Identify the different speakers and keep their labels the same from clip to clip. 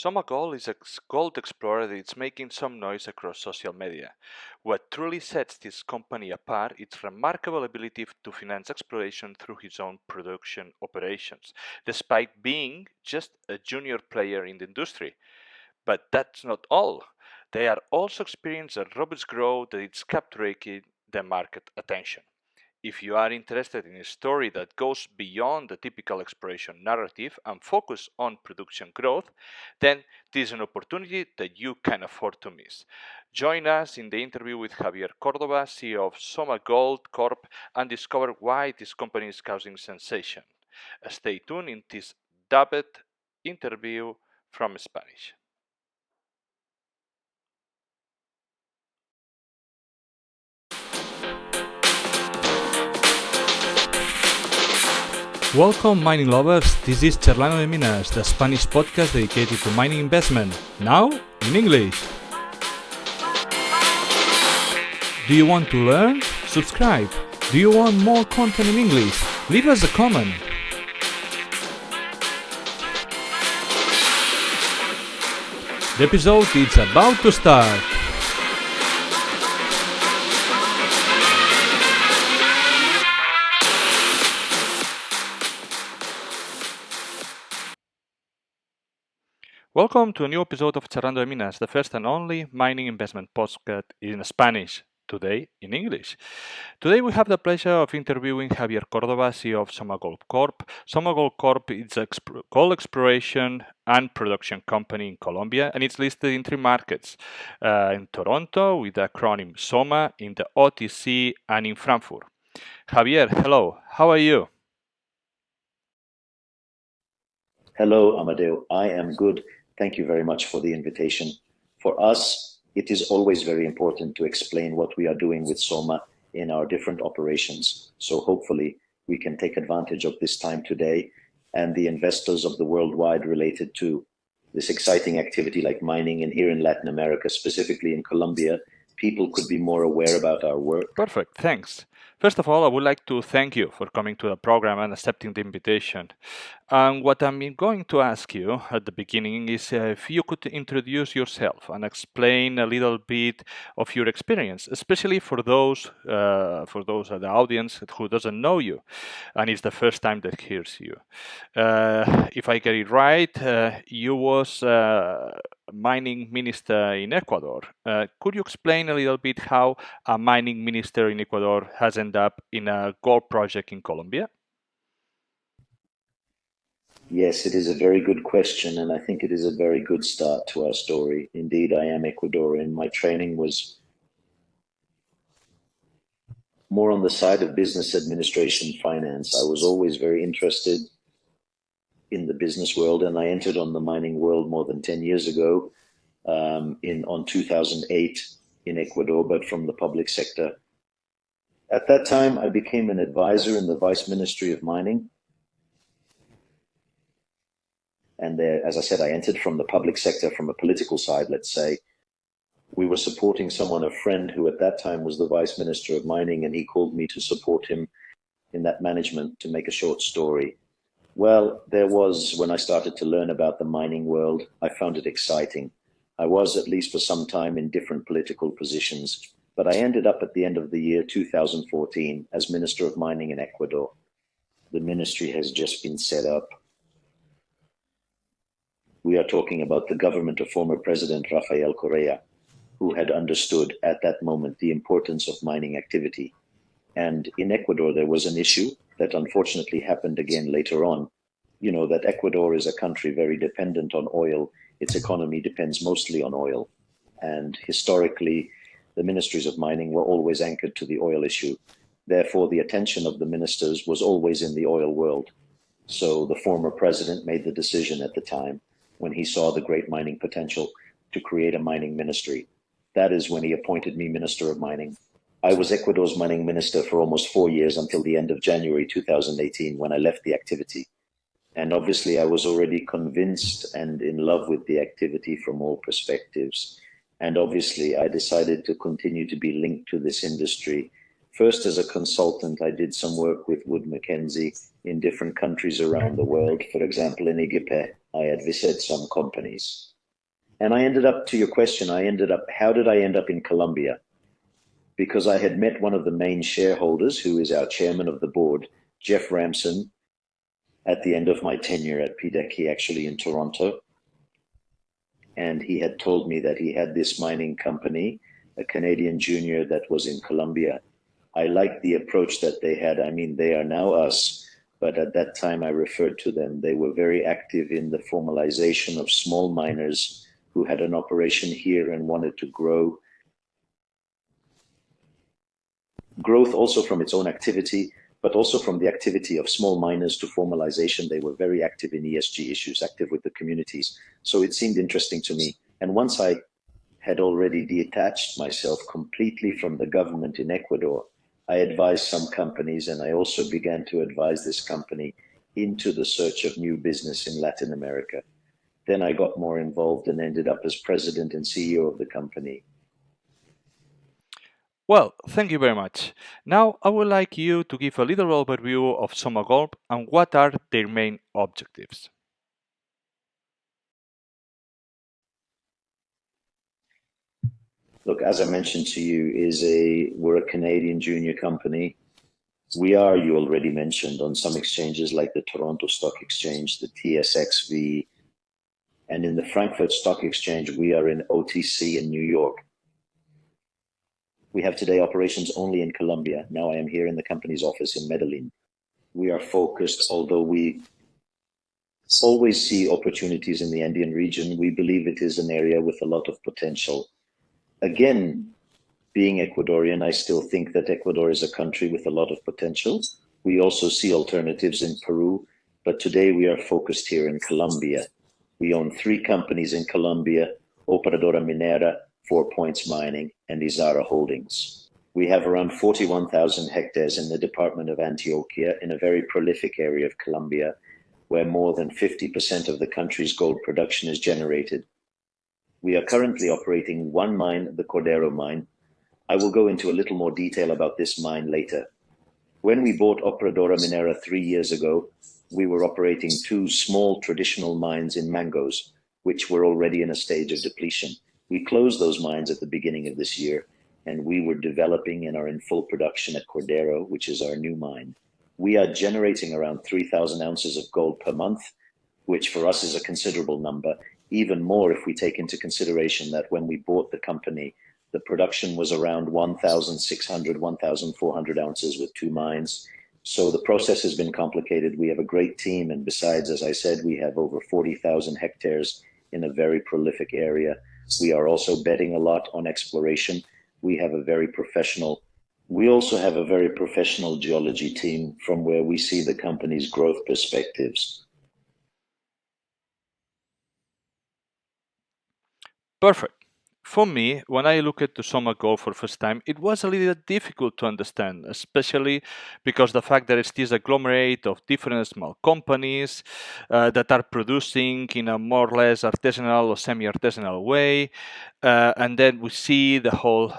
Speaker 1: SOMA.V is a gold explorer that is making some noise across social media. What truly sets this company apart is its remarkable ability to finance exploration through its own production operations, despite being just a junior player in the industry. But that's not all. They are also experiencing a robust growth that is capturing the market attention. If you are interested in a story that goes beyond the typical exploration narrative and focus on production growth, then this is an opportunity that you can afford to miss. Join us in the interview with Javier Cordova, CEO of SOMA.V Corp, and discover why this company is causing sensation. Stay tuned in this dubbed interview from Spanish. Welcome, mining lovers. This is Charlando de Minas, the Spanish podcast dedicated to mining investment. Now, in English. Do you want to learn? Subscribe. Do you want more content in English? Leave us a comment. The episode is about to start. Welcome to a new episode of Charlando de Minas, the first and only mining investment podcast in Spanish, today in English. Today we have the pleasure of interviewing Javier Cordova, CEO of SOMA.V Corp. SOMA.V Corp is a gold exploration and production company in Colombia, and it's listed in three markets, in Toronto with the acronym SOMA, in the OTC, and in Frankfurt. Javier, hello, how are you?
Speaker 2: Hello, Amadeu. I am good. Thank you very much for the invitation. For us, it is always very important to explain what we are doing with SOMA in our different operations. So hopefully we can take advantage of this time today, and the investors of the worldwide related to this exciting activity like mining and here in Latin America, specifically in Colombia, people could be more aware about our work.
Speaker 1: Perfect, thanks. First of all, I would like to thank you for coming to the program and accepting the invitation. What I'm going to ask you at the beginning is if you could introduce yourself and explain a little bit of your experience, especially for those at the audience who doesn't know you and it's the first time that hears you. If I get it right, you was mining minister in Ecuador. Could you explain a little bit how a mining minister in Ecuador has ended up in a gold project in Colombia?
Speaker 2: Yes, it is a very good question, and I think it is a very good start to our story. Indeed, I am Ecuadorian. My training was more on the side of business administration, finance. I was always very interested in the business world, and I entered on the mining world more than 10 years ago, on 2008 in Ecuador, but from the public sector. At that time, I became an advisor in the Vice Ministry of Mining. And there, as I said, I entered from the public sector, from a political side, let's say. We were supporting someone, a friend who at that time was the Vice Minister of Mining, and he called me to support him in that management. To make a short story, well, there was, when I started to learn about the mining world, I found it exciting. I was, at least for some time, in different political positions, but I ended up at the end of the year 2014 as Minister of Mining in Ecuador. The ministry has just been set up. We are talking about the government of former President Rafael Correa, who had understood at that moment the importance of mining activity. And in Ecuador, there was an issue that unfortunately happened again later on. You know that Ecuador is a country very dependent on oil. Its economy depends mostly on oil. And historically, the ministries of mining were always anchored to the oil issue. Therefore, the attention of the ministers was always in the oil world. So the former president made the decision at the time, when he saw the great mining potential, to create a mining ministry. That is when he appointed me Minister of Mining. I was Ecuador's mining minister for almost 4 years until the end of January 2018, when I left the activity. And obviously I was already convinced and in love with the activity from all perspectives. And obviously I decided to continue to be linked to this industry. First, as a consultant, I did some work with Wood Mackenzie in different countries around the world, for example, in Egypt, I had visited some companies. And I ended up, to your question, how did I end up in Colombia? Because I had met one of the main shareholders, who is our chairman of the board, Jeff Ramson, at the end of my tenure at PDEC, actually in Toronto. And he had told me that he had this mining company, a Canadian junior that was in Colombia. I liked the approach that they had. I mean, they are now us, but at that time I referred to them. They were very active in the formalization of small miners who had an operation here and wanted to grow. Growth also from its own activity, but also from the activity of small miners to formalization. They were very active in ESG issues, active with the communities. So it seemed interesting to me. And once I had already detached myself completely from the government in Ecuador, I advised some companies, and I also began to advise this company into the search of new business in Latin America. Then I got more involved and ended up as president and CEO of the company.
Speaker 1: Well, thank you very much. Now I would like you to give a little overview of SOMA Corp and what are their main objectives.
Speaker 2: Look, as I mentioned to you, we're a Canadian junior company. We are, you already mentioned, on some exchanges like the Toronto Stock Exchange, the TSXV, and in the Frankfurt Stock Exchange, we are in OTC in New York. We have today operations only in Colombia. Now I am here in the company's office in Medellin. We are focused, although we always see opportunities in the Andean region, we believe it is an area with a lot of potential. Again, being Ecuadorian, I still think that Ecuador is a country with a lot of potential. We also see alternatives in Peru, but today we are focused here in Colombia. We own 3 companies in Colombia: Operadora Minera, 4 Points Mining, and Izara Holdings. We have around 41,000 hectares in the department of Antioquia, in a very prolific area of Colombia, where more than 50% of the country's gold production is generated. We are currently operating one mine, the Cordero mine. I will go into a little more detail about this mine later. When we bought Operadora Minera 3 years ago, we were operating 2 small traditional mines in Mangos, which were already in a stage of depletion. We closed those mines at the beginning of this year, and we were developing and are in full production at Cordero, which is our new mine. We are generating around 3,000 ounces of gold per month, which for us is a considerable number, even more if we take into consideration that when we bought the company, the production was around 1,600, 1,400 ounces with 2 mines. So the process has been complicated. We have a great team, and besides, as I said, we have over 40,000 hectares in a very prolific area. We are also betting a lot on exploration. We also have a very professional geology team from where we see the company's growth perspectives.
Speaker 1: Perfect. For me, when I look at the SOMA Corp for the first time, it was a little difficult to understand, especially because the fact that it's this agglomerate of different small companies that are producing in a more or less artisanal or semi-artisanal way, and then we see the whole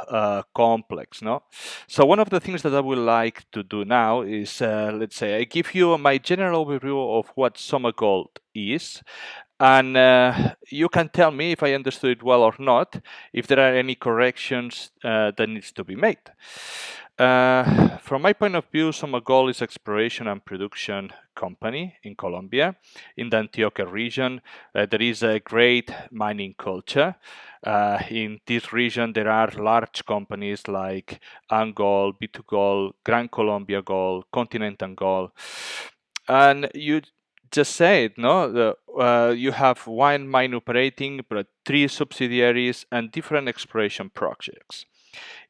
Speaker 1: complex, no? So one of the things that I would like to do now is, let's say, I give you my general overview of what SOMA Gold is, and you can tell me if I understood it well or not, if there are any corrections that needs to be made. From my point of view, SOMA Gold is exploration and production company in Colombia, in the Antioquia region. There is a great mining culture. In this region, there are large companies like Angol, B2Gold, Gran Colombia Gold, Continental Gold, and you just said, no, you have one mine operating, but 3 subsidiaries and different exploration projects.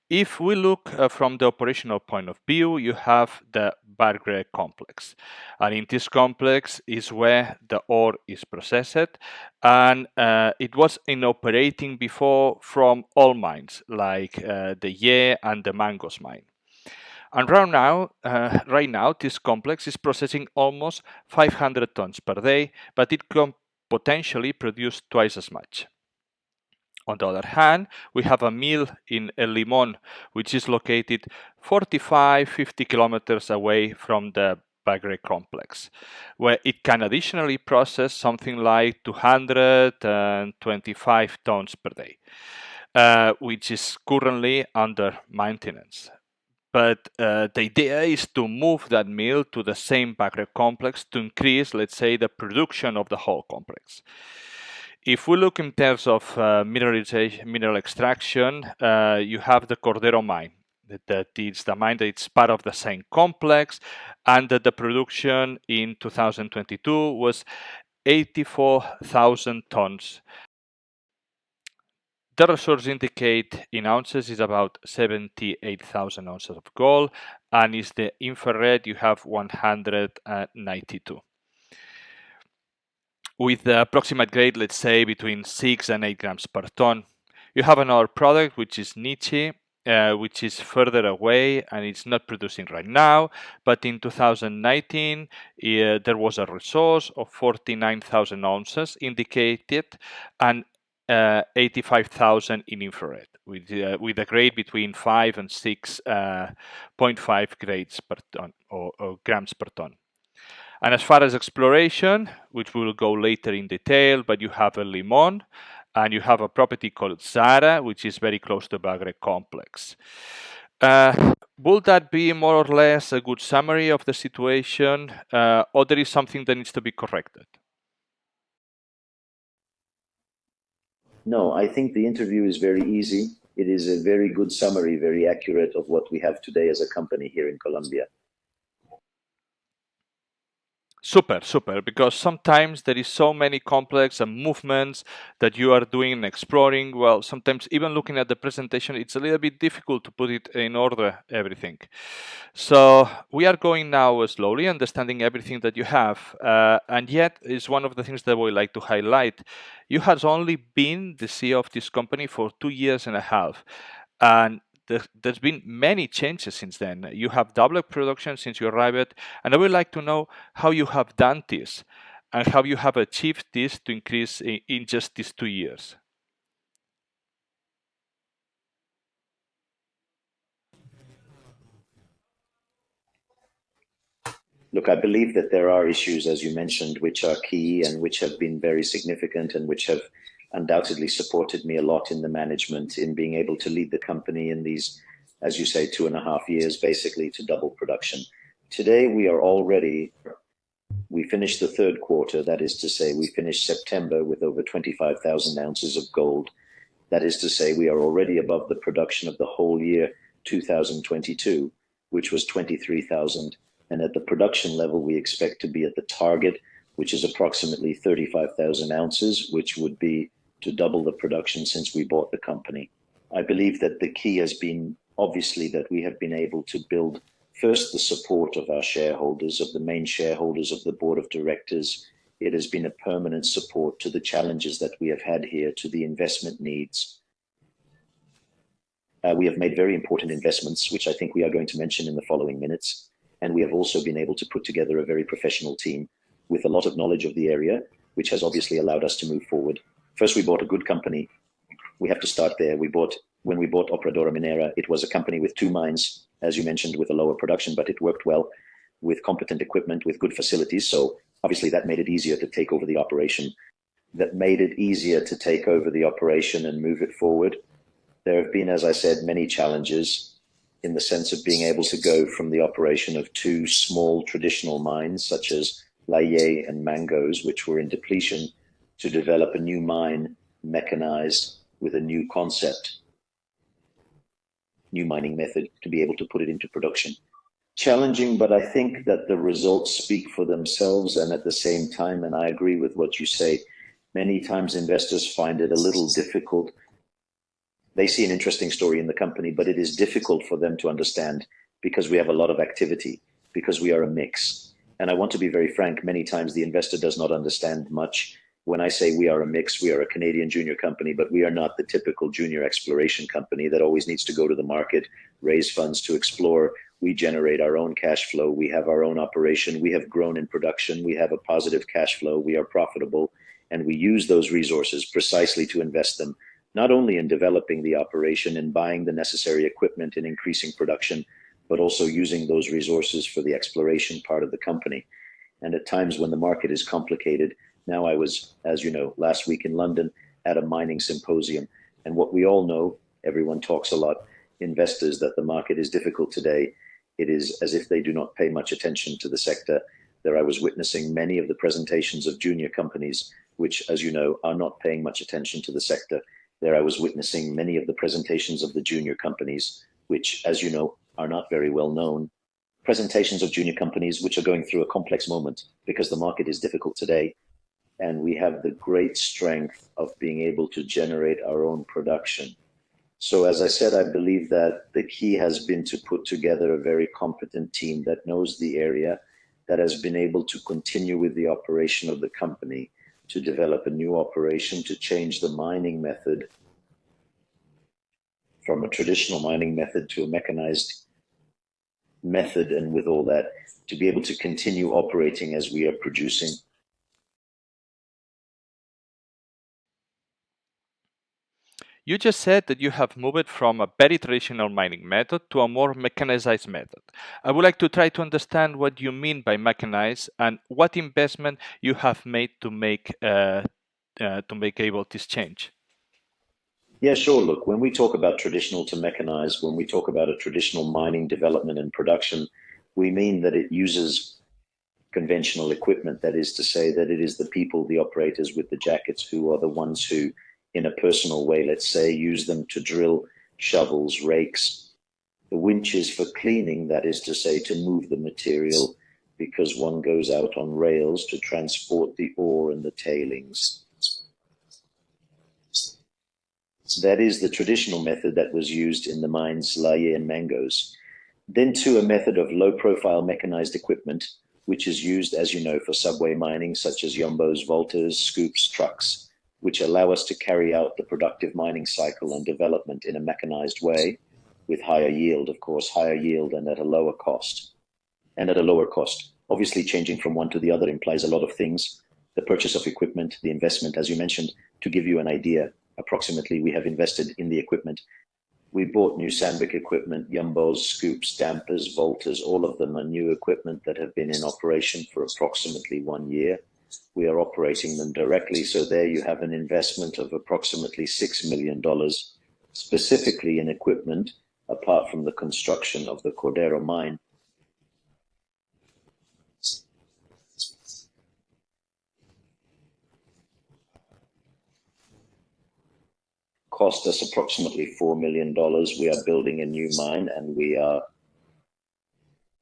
Speaker 1: If we look from the operational point of view, you have the Bargre complex. And in this complex is where the ore is processed. And it was in operating before from all mines, like the Ye and the Mangos mine. And right now, this complex is processing almost 500 tons per day, but it can potentially produce twice as much. On the other hand, we have a mill in El Limón, which is located 45-50 kilometers away from the Bagre complex, where it can additionally process something like 225 tons per day, which is currently under maintenance. But the idea is to move that mill to the same Bagre complex to increase, let's say, the production of the whole complex. If we look in terms of mineral extraction, you have the Cordero mine. That is the mine that it's part of the same complex, and that the production in 2022 was 84,000 tons. The resource indicate in ounces is about 78,000 ounces of gold, and is the infrared you have 192. With the approximate grade, let's say between 6 and 8 grams per ton. You have another product which is Nietzsche, which is further away and it's not producing right now. But in 2019, there was a resource of 49,000 ounces indicated and 85,000 in infrared, with a grade between 5 and 6.5 grades per ton or grams per ton. And as far as exploration, which we will go later in detail, but you have a Limon, and you have a property called Zara, which is very close to Bagre complex. Will that be more or less a good summary of the situation, or there is something that needs to be corrected?
Speaker 2: No, I think the interview is very easy. It is a very good summary, very accurate of what we have today as a company here in Colombia.
Speaker 1: Super, because sometimes there is so many complex and movements that you are doing and exploring. Well, sometimes even looking at the presentation, it's a little bit difficult to put it in order, everything. So we are going now slowly, understanding everything that you have. And yet, is one of the things that we like to highlight. You have only been the CEO of this company for 2 years and a half. And there's been many changes since then. You have doubled production since you arrived, and I would like to know how you have done this and how you have achieved this to increase in just these 2 years.
Speaker 2: Look, I believe that there are issues, as you mentioned, which are key and which have been very significant and which have undoubtedly supported me a lot in the management in being able to lead the company in these, as you say, 2.5 years, basically to double production. Today, we finished the third quarter. That is to say, we finished September with over 25,000 ounces of gold. That is to say, we are already above the production of the whole year 2022, which was 23,000. And at the production level, we expect to be at the target, which is approximately 35,000 ounces, which would be to double the production since we bought the company. I believe that the key has been obviously that we have been able to build first the support of our shareholders, of the main shareholders of the board of directors. It has been a permanent support to the challenges that we have had here, to the investment needs. We have made very important investments, which I think we are going to mention in the following minutes. And we have also been able to put together a very professional team with a lot of knowledge of the area, which has obviously allowed us to move forward. First, we bought a good company. We have to start there. When we bought Operadora Minera, it was a company with 2 mines, as you mentioned, with a lower production, but it worked well with competent equipment, with good facilities. So obviously that made it easier to take over the operation. And move it forward. There have been, as I said, many challenges in the sense of being able to go from the operation of 2 small traditional mines, such as Laye and Mangos, which were in depletion, to develop a new mine, mechanized, with a new concept, new mining method, to be able to put it into production. Challenging, but I think that the results speak for themselves, and at the same time, and I agree with what you say, many times investors find it a little difficult. They see an interesting story in the company, but it is difficult for them to understand because we have a lot of activity, because we are a mix. And I want to be very frank, many times the investor does not understand much. When I say we are a mix, we are a Canadian junior company, but we are not the typical junior exploration company that always needs to go to the market, raise funds to explore. We generate our own cash flow. We have our own operation. We have grown in production. We have a positive cash flow. We are profitable, and we use those resources precisely to invest them, not only in developing the operation and buying the necessary equipment and increasing production, but also using those resources for the exploration part of the company. And at times when the market is complicated, now I was, as you know, last week in London at a mining symposium. And what we all know, everyone talks a lot, investors, that the market is difficult today. It is as if they do not pay much attention to the sector. There I was witnessing many of the presentations of junior companies, which, as you know, are not paying much attention to the sector. There I was witnessing many of the presentations of the junior companies, which, as you know, are not very well known. Presentations of junior companies which are going through a complex moment because the market is difficult today. And we have the great strength of being able to generate our own production. So as I said, I believe that the key has been to put together a very competent team that knows the area, that has been able to continue with the operation of the company, to develop a new operation, to change the mining method from a traditional mining method to a mechanized method, and with all that, to be able to continue operating as we are producing.
Speaker 1: You just said that you have moved from a very traditional mining method to a more mechanized method. I would like to try to understand what you mean by mechanized and what investment you have made to make able this change.
Speaker 2: Yeah, sure. Look, when we talk about traditional to mechanized, when we talk about a traditional mining development and production, we mean that it uses conventional equipment. That is to say that it is the people, the operators with the jackets, who are the ones who, in a personal way, let's say, use them to drill, shovels, rakes, the winches for cleaning, that is to say, to move the material, because one goes out on rails to transport the ore and the tailings. That is the traditional method that was used in the mines Laie and Mangos. Then to a method of low-profile mechanized equipment, which is used, as you know, for subway mining, such as yombos, volters, scoops, trucks, which allow us to carry out the productive mining cycle and development in a mechanized way, with higher yield, of course, higher yield and at a lower cost. Obviously, changing from one to the other implies a lot of things. The purchase of equipment, the investment, as you mentioned, to give you an idea, approximately we have invested in the equipment. We bought new Sandvik equipment, yumbos, scoops, dampers, volters, all of them are new equipment that have been in operation for approximately 1 year. We are operating them directly. So there you have an investment of approximately $6 million, specifically in equipment, apart from the construction of the Cordero mine. Cost us approximately $4 million. We are building a new mine, and we are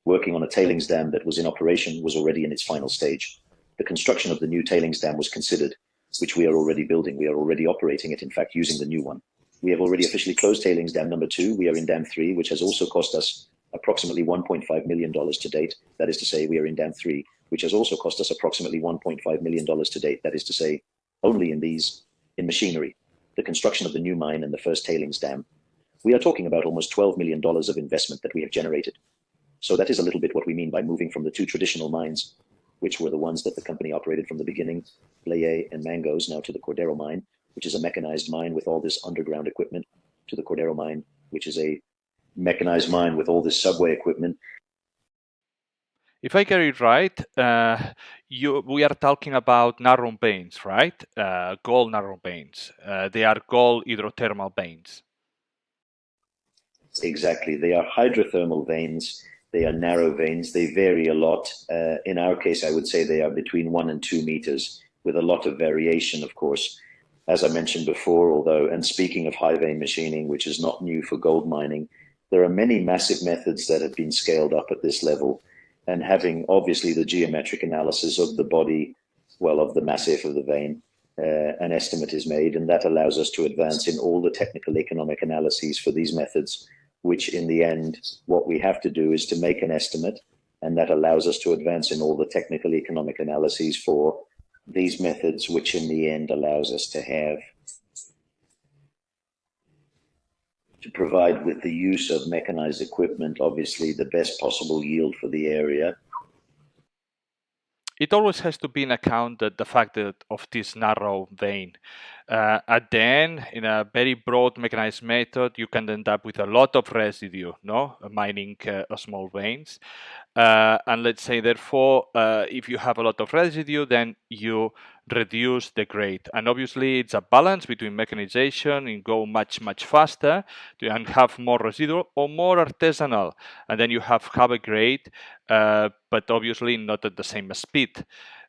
Speaker 2: working on a tailings dam that was in operation, was already in its final stage. The construction of the new tailings dam was considered, which we are already building. We are already operating it, in fact, using the new one. We have already officially closed tailings dam number 2. We are in dam 3, which has also cost us approximately $1.5 million to date. That is to say, we are in dam 3, which has also cost us approximately $1.5 million to date. That is to say, only in machinery, the construction of the new mine and the first tailings dam. We are talking about almost $12 million of investment that we have generated. So that is a little bit what we mean by moving from the 2 traditional mines, which were the ones that the company operated from the beginning, Laie and Mangos, now to the Cordero mine, which is a mechanized mine with all this underground equipment, to the Cordero mine, which is a mechanized mine with all this subway equipment.
Speaker 1: If I get it right, we are talking about narrow veins, right? Gold narrow veins. They are gold hydrothermal veins.
Speaker 2: Exactly. They are hydrothermal veins. They are narrow veins. They vary a lot. In our case, I would say they are between 1 and 2 meters, with a lot of variation, of course. As I mentioned before, and speaking of high vein machining, which is not new for gold mining, there are many massive methods that have been scaled up at this level, and having obviously the geometric analysis of the body, of the massif of the vein, an estimate is made, and that allows us to advance in all the technical economic analyses for these methods, which in the end, what we have to do is to make an estimate, and that allows us to advance in all the technical economic analyses for these methods, which in the end allows us to provide, with the use of mechanized equipment, obviously the best possible yield for the area.
Speaker 1: It always has to be in account that the fact that of this narrow vein. At the end, in a very broad mechanized method, you can end up with a lot of residue, no, mining small veins. And let's say, therefore, if you have a lot of residue, then you reduce the grade. And obviously, it's a balance between mechanization and go much, much faster and have more residual or more artisanal. And then you have a grade, but obviously not at the same speed.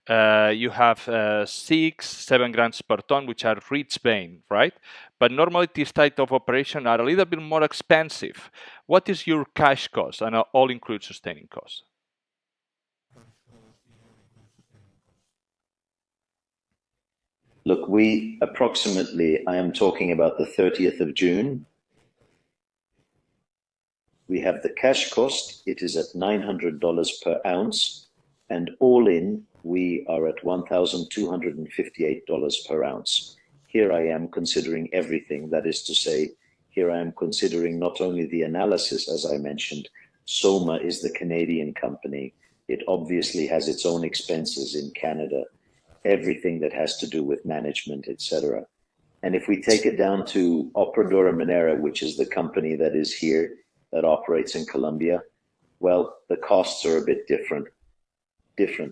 Speaker 1: You have 6-7 grams per ton, which are rich vein, right? But normally this type of operation are a little bit more expensive. What is your cash cost and all include sustaining costs?
Speaker 2: Look, we approximately, I am talking about the 30th of June. We have the cash cost. It is at $900 per ounce. And all in, we are at $1,258 per ounce. Here I am considering everything. That is to say, here I am considering not only the analysis, as I mentioned. SOMA is the Canadian company. It obviously has its own expenses in Canada, everything that has to do with management, etc. And if we take it down to Operadora Minera, which is the company that is here, that operates in Colombia, well, the costs are a bit different.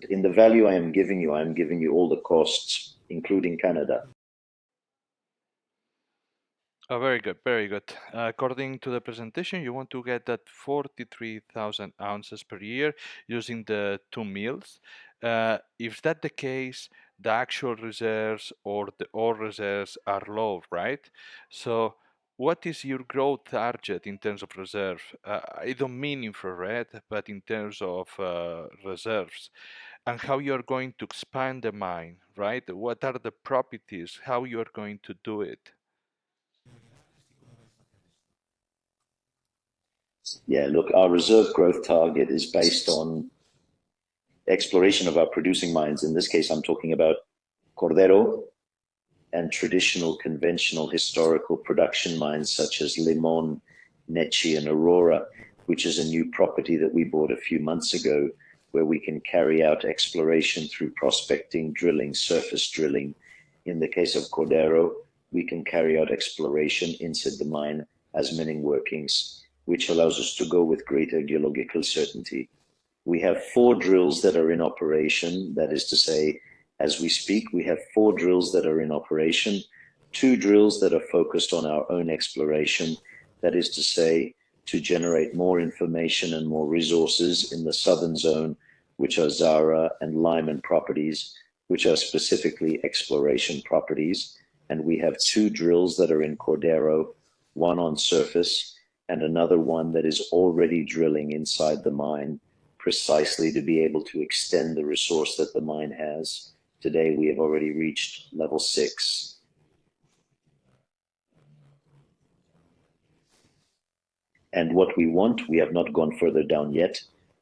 Speaker 2: In the value I am giving you all the costs, including Canada.
Speaker 1: Oh, very good, very good. According to the presentation, you want to get that 43,000 ounces per year using the 2 mills. If that the case, the actual reserves or the ore reserves are low, right? So what is your growth target in terms of reserve? I don't mean infrared, but in terms of reserves, and how you are going to expand the mine, right? What are the properties? How you are going to do it?
Speaker 2: Yeah, look, our reserve growth target is based on exploration of our producing mines. In this case, I'm talking about Cordero and traditional, conventional, historical production mines such as Limon, Nechi, and Aurora, which is a new property that we bought a few months ago, where we can carry out exploration through prospecting, drilling, surface drilling. In the case of Cordero, we can carry out exploration inside the mine as mining workings, which allows us to go with greater geological certainty. We have 4 drills that are in operation. That is to say, as we speak, we have 4 drills that are in operation, 2 drills that are focused on our own exploration. That is to say, to generate more information and more resources in the southern zone, which are Zara and Lyman properties, which are specifically exploration properties. And we have 2 drills that are in Cordero, one on surface and another one that is already drilling inside the mine, precisely to be able to extend the resource that the mine has. Today, we have already reached level 6. And what we want, we have not gone further down yet,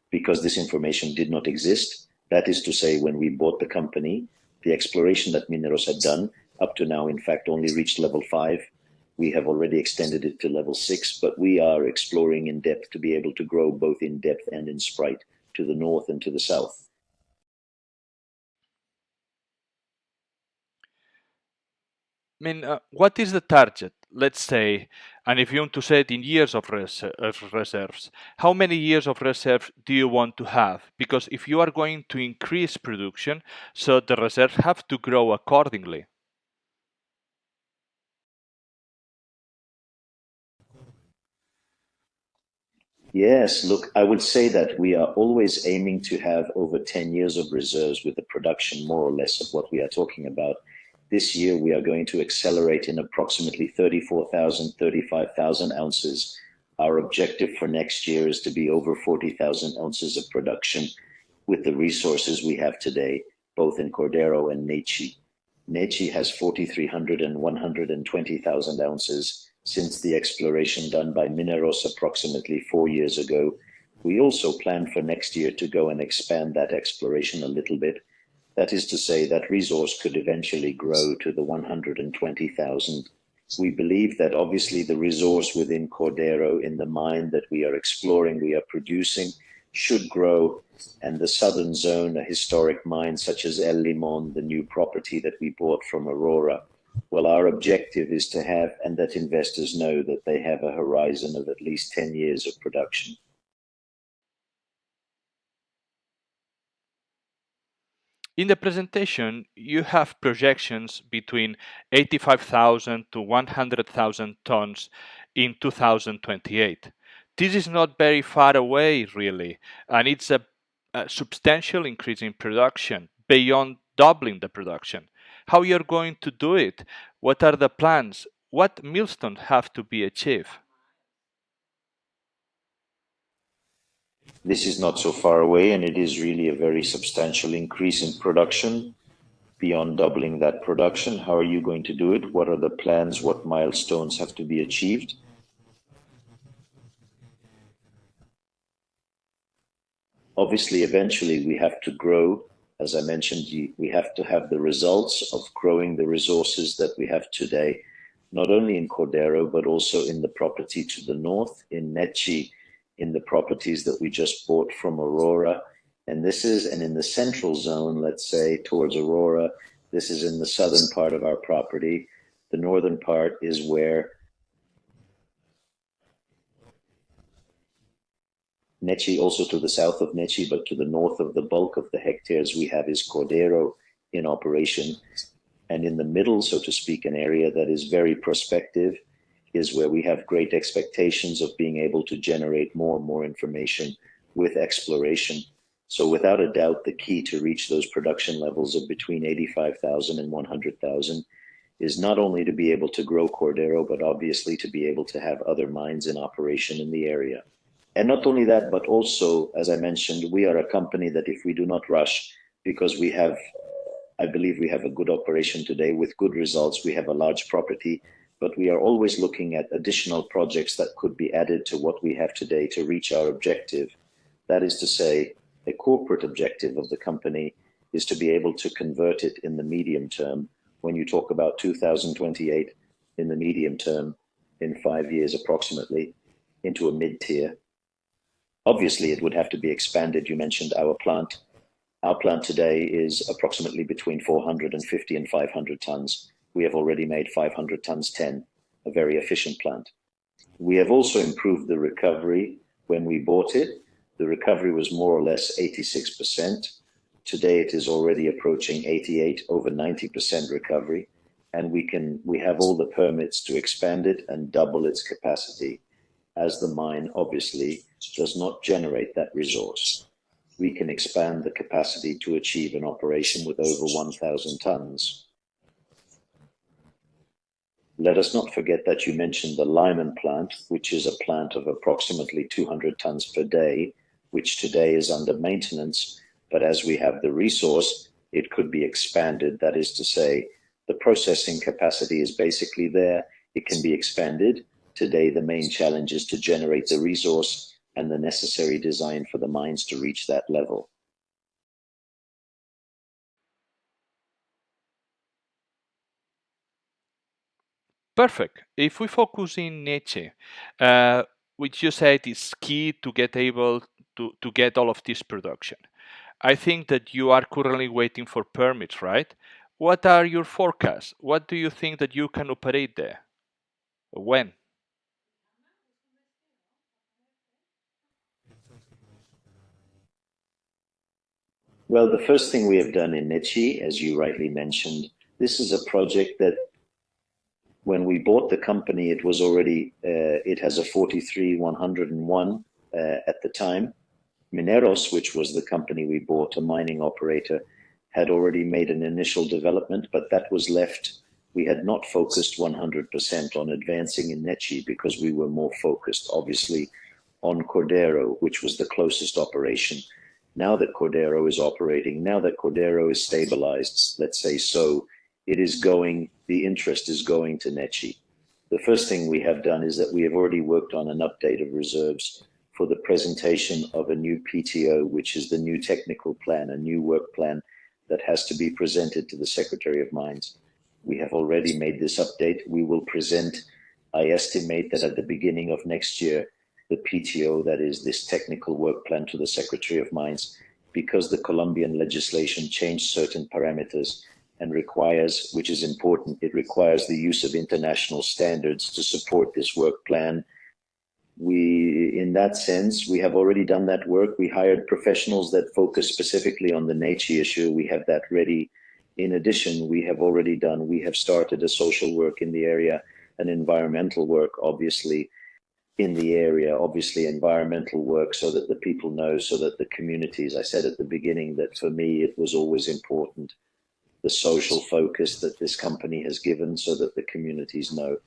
Speaker 2: because this information did not exist. That is to say, when we bought the company, the exploration that Mineros had done, up to now, in fact, only reached level 5. We have already extended it to level 6, but we are exploring in depth to be able to grow both in depth and in sprite to the north and to the south.
Speaker 1: I mean, what is the target? Let's say, and if you want to say it in years of reserves, how many years of reserves do you want to have? Because if you are going to increase production, so the reserves have to grow accordingly.
Speaker 2: Yes, look, I would say that we are always aiming to have over 10 years of reserves with the production more or less of what we are talking about. This year, we are going to accelerate in approximately 34,000, 35,000 ounces. Our objective for next year is to be over 40,000 ounces of production with the resources we have today, both in Cordero and Nechi. Nechi has 4,300 and 120,000 ounces since the exploration done by Mineros approximately 4 years ago. We also plan for next year to go and expand that exploration a little bit. That is to say, that resource could eventually grow to the 120,000. We believe that obviously the resource within Cordero in the mine that we are exploring, we are producing, should grow, and the southern zone, a historic mine such as El Limon, the new property that we bought from Aurora, Well, our objective is to have, and that investors know that they have a horizon of at least 10 years of production.
Speaker 1: In the presentation, you have projections between 85,000 to 100,000 tons in 2028. This is not very far away, really, and it's a substantial increase in production beyond doubling the production. How you're going to do it? What are the plans? What milestones have to be achieved?
Speaker 2: This is not so far away, and it is really a very substantial increase in production. Beyond doubling that production, how are you going to do it? What are the plans? What milestones have to be achieved? Obviously, eventually we have to grow. As I mentioned, we have to have the results of growing the resources that we have today, not only in Cordero, but also in the property to the north, in Nechi, in the properties that we just bought from Aurora. And in the central zone, let's say, towards Aurora, this is in the southern part of our property. The northern part is where Nechi, also to the south of Nechi, but to the north of the bulk of the hectares we have is Cordero in operation. And in the middle, so to speak, an area that is very prospective is where we have great expectations of being able to generate more and more information with exploration. So without a doubt, the key to reach those production levels of between 85,000 and 100,000 is not only to be able to grow Cordero, but obviously to be able to have other mines in operation in the area. And not only that, but also, as I mentioned, we are a company that if we do not rush, because I believe we have a good operation today with good results, we have a large property, but we are always looking at additional projects that could be added to what we have today to reach our objective. That is to say, a corporate objective of the company is to be able to convert it in the medium term. When you talk about 2028 in the medium term, in 5 years approximately, into a mid-tier. Obviously, it would have to be expanded. You mentioned our plant. Our plant today is approximately between 450 and 500 tons. We have already made 500 tons 10, a very efficient plant. We have also improved the recovery. When we bought it, the recovery was more or less 86%. Today it is already approaching 88, over 90% recovery, and we have all the permits to expand it and double its capacity, as the mine obviously does not generate that resource. We can expand the capacity to achieve an operation with over 1,000 tons. Let us not forget that you mentioned the Lyman plant, which is a plant of approximately 200 tons per day, which today is under maintenance, but as we have the resource, it could be expanded. That is to say, the processing capacity is basically there. It can be expanded. Today, the main challenge is to generate the resource and the necessary design for the mines to reach that level.
Speaker 1: Perfect. If we focus in Neche, which you said is key to get able to get all of this production, I think that you are currently waiting for permits, right? What are your forecasts? What do you think that you can operate there? When?
Speaker 2: Well, the first thing we have done in Nechi, as you rightly mentioned, this is a project that when we bought the company, it was already, it has a 43-101 at the time. Mineros, which was the company we bought, a mining operator, had already made an initial development, but that was left. We had not focused 100% on advancing in Nechi because we were more focused, obviously, on Cordero, which was the closest operation. Now that Cordero is operating, now that Cordero is stabilized, let's say so, it is going, the interest is going to Nechi. The first thing we have done is that we have already worked on an update of reserves for the presentation of a new PTO, which is the new technical plan, a new work plan that has to be presented to the Secretary of Mines. We have already made this update. We will present, I estimate that at the beginning of next year, the PTO, that is this technical work plan, to the Secretary of Mines, because the Colombian legislation changed certain parameters. and requires, which is important, it requires the use of international standards to support this work plan. In that sense, we have already done that work. We hired professionals that focus specifically on the Nechi issue. We have that ready. In addition, we have started a social work in the area, an environmental work, obviously, in the area, obviously environmental work, so that the people know, so that the communities, I said at the beginning that for me, it was always important, the social focus that this company has given, so that the communities know.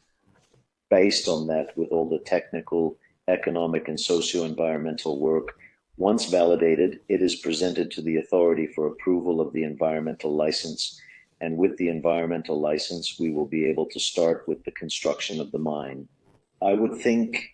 Speaker 2: Based on that, with all the technical, economic, and socio-environmental work, once validated, it is presented to the authority for approval of the environmental license. And with the environmental license, we will be able to start with the construction of the mine. I would think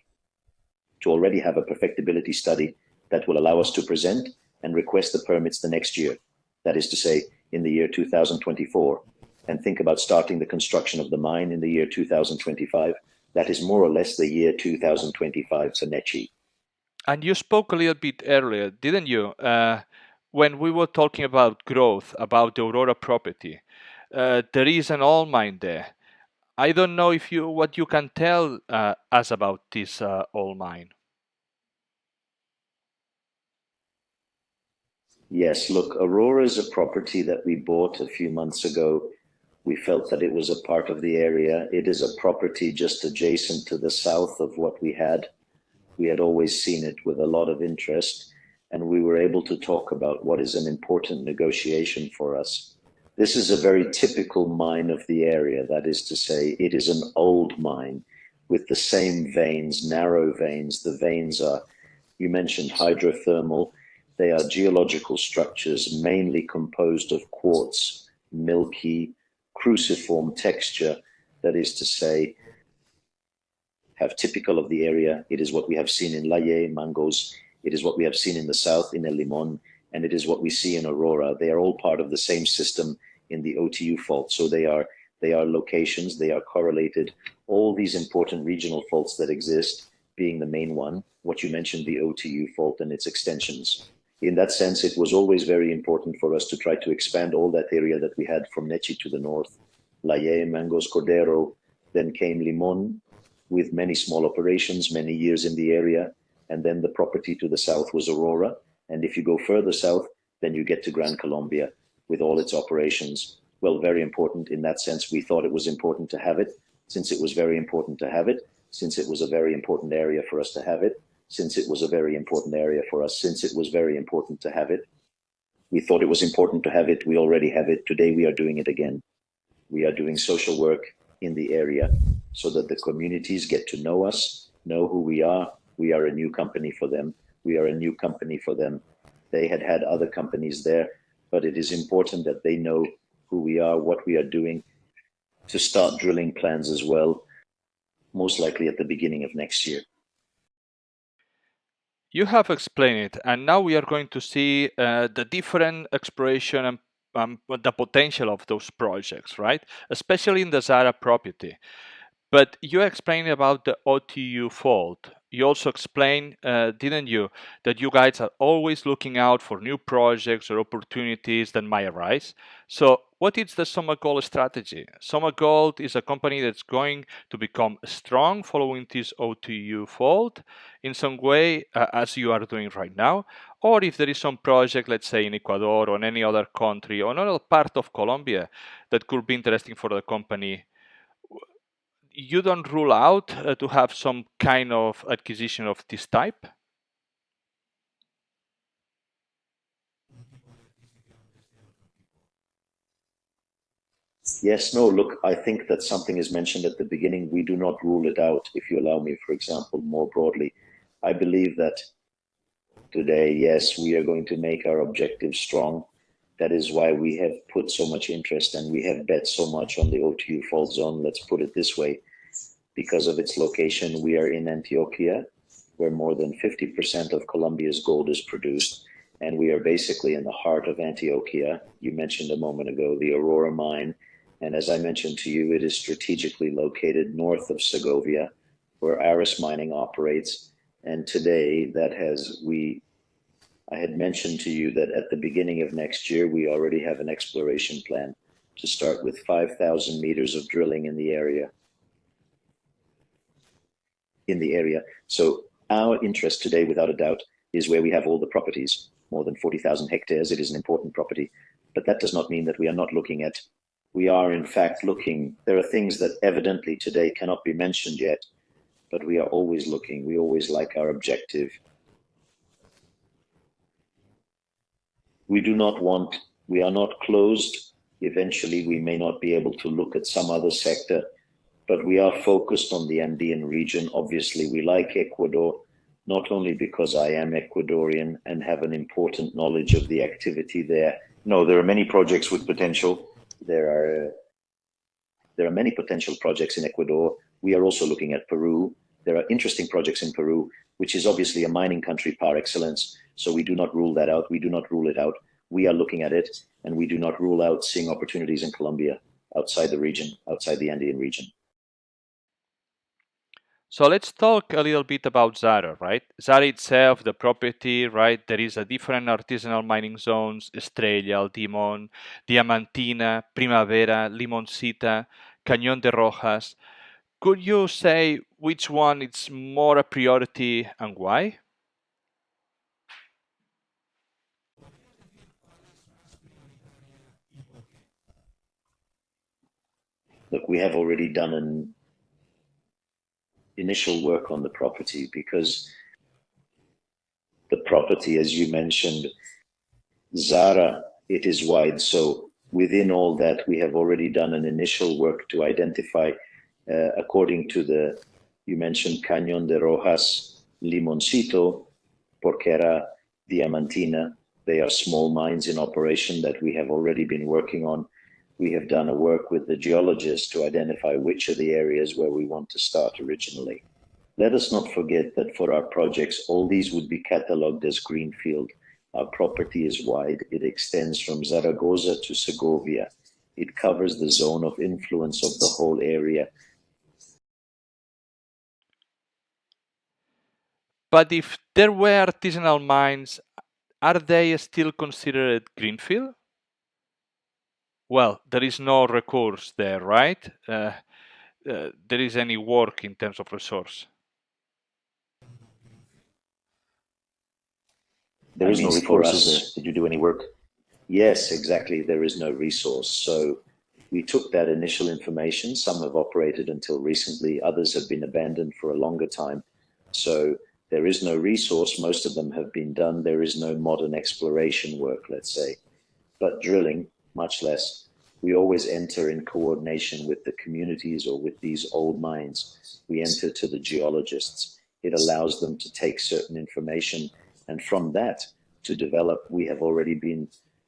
Speaker 2: to already have a perfectibility study that will allow us to present and request the permits the next year. That is to say, in the year 2024, and think about starting the construction of the mine in the year 2025. That is more or less the year 2025 for Nechi.
Speaker 1: And you spoke a little bit earlier, didn't you? When we were talking about growth, about the Aurora property, there is an oil mine there. I don't know what you can tell us about this oil mine.
Speaker 2: Yes, look, Aurora is a property that we bought a few months ago. We felt that it was a part of the area. It is a property just adjacent to the south of what we had. We had always seen it with a lot of interest, and we were able to talk about what is an important negotiation for us. This is a very typical mine of the area. That is to say, it is an old mine with the same veins, narrow veins. The veins are, you mentioned hydrothermal. They are geological structures mainly composed of quartz, milky, cruciform texture. That is to say, have typical of the area. It is what we have seen in Laye, Mangos. It is what we have seen in the south in El Limon, and it is what we see in Aurora. They are all part of the same system in the OTU fault. So they are locations, they are correlated. All these important regional faults that exist, being the main one, what you mentioned, the OTU fault and its extensions. In that sense, it was always very important for us to try to expand all that area that we had from Nechi to the north, Laye, Mangos, Cordero. Then came Limon with many small operations, many years in the area. And then the property to the south was Aurora. And if you go further south, then you get to Gran Colombia with all its operations. Well, very important in that sense. We thought it was important to have it, since it was very important to have it, since it was a very important area for us to have it, since it was a very important area for us, since it was very important to have it. We thought it was important to have it. We already have it. Today we are doing it again. We are doing social work in the area so that the communities get to know us, know who we are. We are a new company for them. We are a new company for them. They had other companies there, but it is important that they know who we are, what we are doing, to start drilling plans as well, most likely at the beginning of next year.
Speaker 1: You have explained it, and now we are going to see the different exploration and the potential of those projects, right? Especially in the Zara property. But you explained about the OTU fault. You also explained, didn't you, that you guys are always looking out for new projects or opportunities that might arise. So what is the SOMA Gold strategy? SOMA Gold is a company that's going to become strong following this OTU fault in some way, as you are doing right now. Or if there is some project, let's say in Ecuador or in any other country or another part of Colombia that could be interesting for the company, you don't rule out to have some kind of acquisition of this type?
Speaker 2: Yes, no, look, I think that something is mentioned at the beginning. We do not rule it out. If you allow me, for example, more broadly, I believe that today, yes, we are going to make our objectives strong. That is why we have put so much interest and we have bet so much on the OTU fault zone. Let's put it this way. Because of its location, we are in Antioquia, where more than 50% of Colombia's gold is produced. And we are basically in the heart of Antioquia. You mentioned a moment ago the Aurora mine. And as I mentioned to you, it is strategically located north of Segovia, where Aris Mining operates. And today, I had mentioned to you that at the beginning of next year, we already have an exploration plan to start with 5,000 meters of drilling in the area. So our interest today, without a doubt, is where we have all the properties, more than 40,000 hectares. It is an important property, but that does not mean that we are not looking at. We are in fact looking. There are things that evidently today cannot be mentioned yet, but we are always looking. We always like our objective. We are not closed. Eventually, we may not be able to look at some other sector, but we are focused on the Andean region. Obviously, we like Ecuador, not only because I am Ecuadorian and have an important knowledge of the activity there. No, there are many projects with potential. There are many potential projects in Ecuador. We are also looking at Peru. There are interesting projects in Peru, which is obviously a mining country par excellence. So we do not rule that out. We do not rule it out. We are looking at it, and we do not rule out seeing opportunities in Colombia, outside the region, outside the Andean region.
Speaker 1: So let's talk a little bit about Zara, right? Zara itself, the property, right? There is a different artisanal mining zones: Estrella, Dimon, Diamantina, Primavera, Limoncita, Cañón de Rojas. Could you say which one is more a priority and why?
Speaker 2: Look, we have already done an initial work on the property because the property, as you mentioned, Zara, it is wide. So within all that, we have already done an initial work to identify, according to you mentioned Cañón de Rojas, Limoncito, Porquera, Diamantina. They are small mines in operation that we have already been working on. We have done a work with the geologists to identify which are the areas where we want to start originally. Let us not forget that for our projects, all these would be catalogued as greenfield. Our property is wide. It extends from Zaragoza to Segovia. It covers the zone of influence of the whole area.
Speaker 1: But if there were artisanal mines, are they still considered greenfield? Well, there is no recourse there, right? There is any work in terms of resource.
Speaker 2: There is no resources. Did you do any work? Yes, exactly. There is no resource. So we took that initial information. Some have operated until recently. Others have been abandoned for a longer time. So there is no resource. Most of them have been done. There is no modern exploration work, let's say. But drilling, much less. We always enter in coordination with the communities or with these old mines. We enter to the geologists. It allows them to take certain information, and from that to develop. We have already been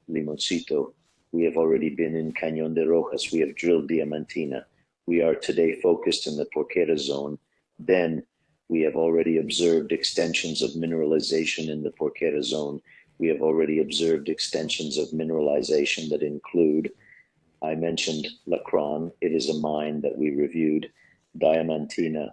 Speaker 2: Limoncito. We have already been in Cañón de Rojas. We have drilled Diamantina. We are today focused in the Porquera zone. Then we have already observed extensions of mineralization in the Porquera zone. We have already observed extensions of mineralization that include, I mentioned Lacron. It is a mine that we reviewed. Diamantina.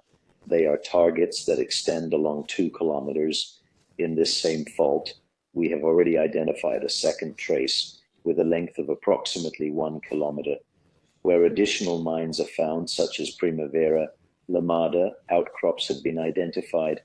Speaker 2: They are targets that extend along 2 kilometers in this same fault. We have already identified a second trace with a length of approximately 1 kilometer, where additional mines are found, such as Primavera, Lamada. Outcrops have been identified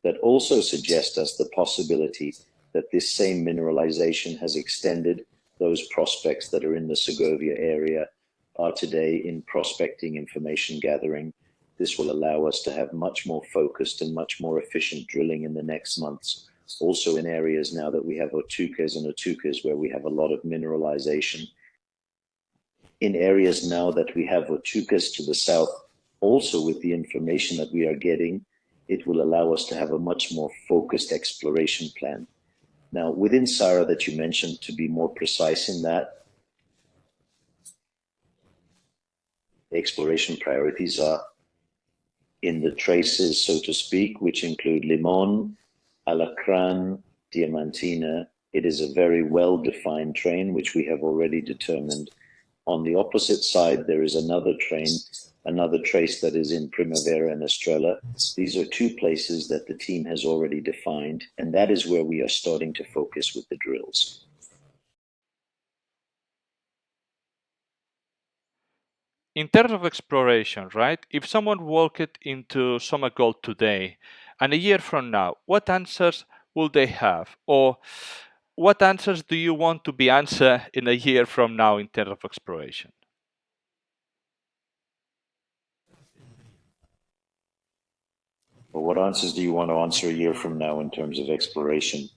Speaker 2: that also suggest us the possibility that this same mineralization has extended. Those prospects that are in the Segovia area are today in prospecting information gathering. This will allow us to have much more focused and much more efficient drilling in the next months. Also in areas now that we have Otucas and Otucas where we have a lot of mineralization. In areas now that we have Otucas to the south, also with the information that we are getting, it will allow us to have a much more focused exploration plan. Now, within Sara that you mentioned, to be more precise in that, the exploration priorities are in the traces, so to speak, which include Limon, Alacran, Diamantina. It is a very well-defined train, which we have already determined. On the opposite side, there is another train, another trace that is in Primavera and Estrella. These are 2 places that the team has already defined, and that is where we are starting to focus with the drills.
Speaker 1: in terms of exploration, right? If someone walked into Soma Gold today and a year from now, what answers will they have? Or what answers do you want to be answered in a year from now in terms of exploration?
Speaker 2: Well, what answers do you want to answer a year from now in terms of exploration?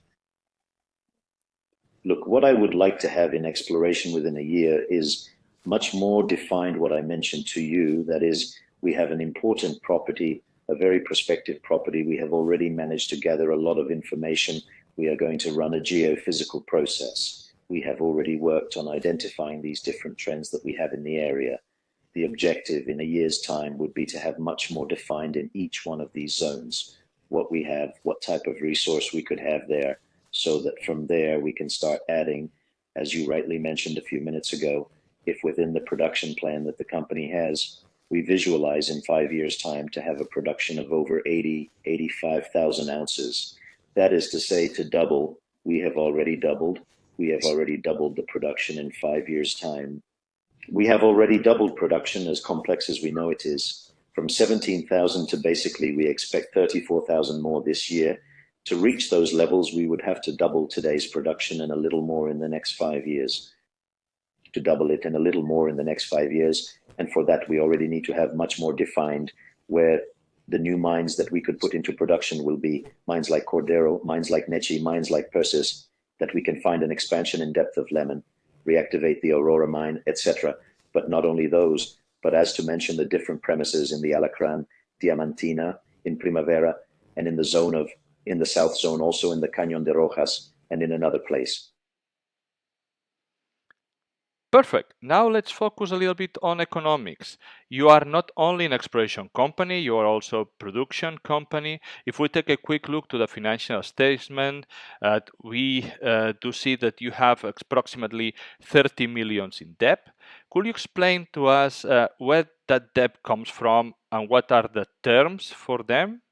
Speaker 2: Look, what I would like to have in exploration within a year is much more defined what I mentioned to you. That is, we have an important property, a very prospective property. We have already managed to gather a lot of information. We are going to run a geophysical process. We have already worked on identifying these different trends that we have in the area. The objective in a year's time would be to have much more defined in each one of these zones what we have, what type of resource we could have there, so that from there we can start adding, as you rightly mentioned a few minutes ago, if within the production plan that the company has, we visualize in 5 years' time to have a production of over 85,000 ounces. That is to say, to double, we have already doubled. We have already doubled the production in 5 years' time. We have already doubled production, as complex as we know it is, from 17,000 to basically we expect 34,000 more this year. To reach those levels, we would have to double today's production and a little more in the next 5 years. To double it and a little more in the next 5 years. And for that, we already need to have much more defined where the new mines that we could put into production will be mines like Cordero, mines like Nechi, mines like Persis, that we can find an expansion in depth of Lemon, reactivate the Aurora mine, etc. But not only those, but as to mention the different premises in the Alacran, Diamantina, in Primavera, and in the south zone, also in the Cañón de Rojas, and in another place.
Speaker 1: Perfect. Now let's focus a little bit on economics. You are not only an exploration company, you are also a production company. If we take a quick look to the financial statement, we do see that you have approximately 30 millions in debt. Could you explain to us where that debt comes from and what are the terms for them?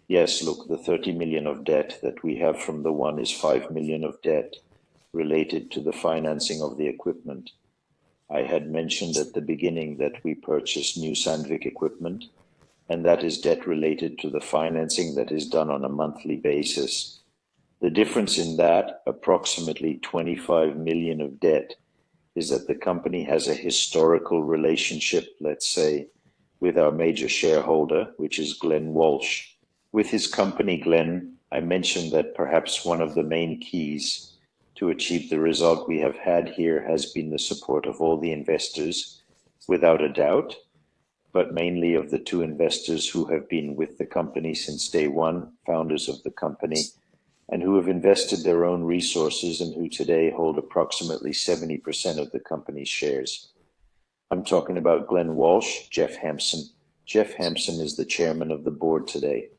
Speaker 2: Yes, look, the 30 million of debt that we have from the one is 5 million of debt related to the financing of the equipment. I had mentioned at the beginning that we purchased new Sandvik equipment, and that is debt related to the financing that is done on a monthly basis. The difference in that, approximately 25 million of debt, is that the company has a historical relationship, let's say, with our major shareholder, which is Glenn Walsh. With his company, Glenn, I mentioned that perhaps one of the main keys to achieve the result we have had here has been the support of all the investors, without a doubt, but mainly of the two investors who have been with the company since day one, founders of the company, and who have invested their own resources and who today hold approximately 70% of the company's shares. I'm talking about Glenn Walsh, Jeff Hampson. Jeff Hampson is the chairman of the board today.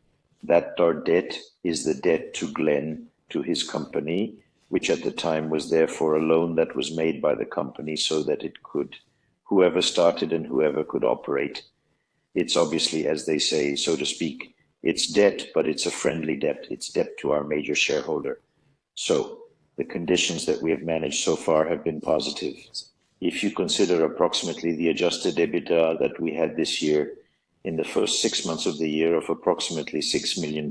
Speaker 2: That our debt is the debt to Glenn, to his company, which at the time was therefore a loan that was made by the company so that it could, whoever started and whoever could operate. It's obviously, as they say, so to speak, it's debt, but it's a friendly debt. It's debt to our major shareholder. So the conditions that we have managed so far have been positive. If you consider approximately the adjusted EBITDA that we had this year, in the first 6 months of the year of approximately $6 million,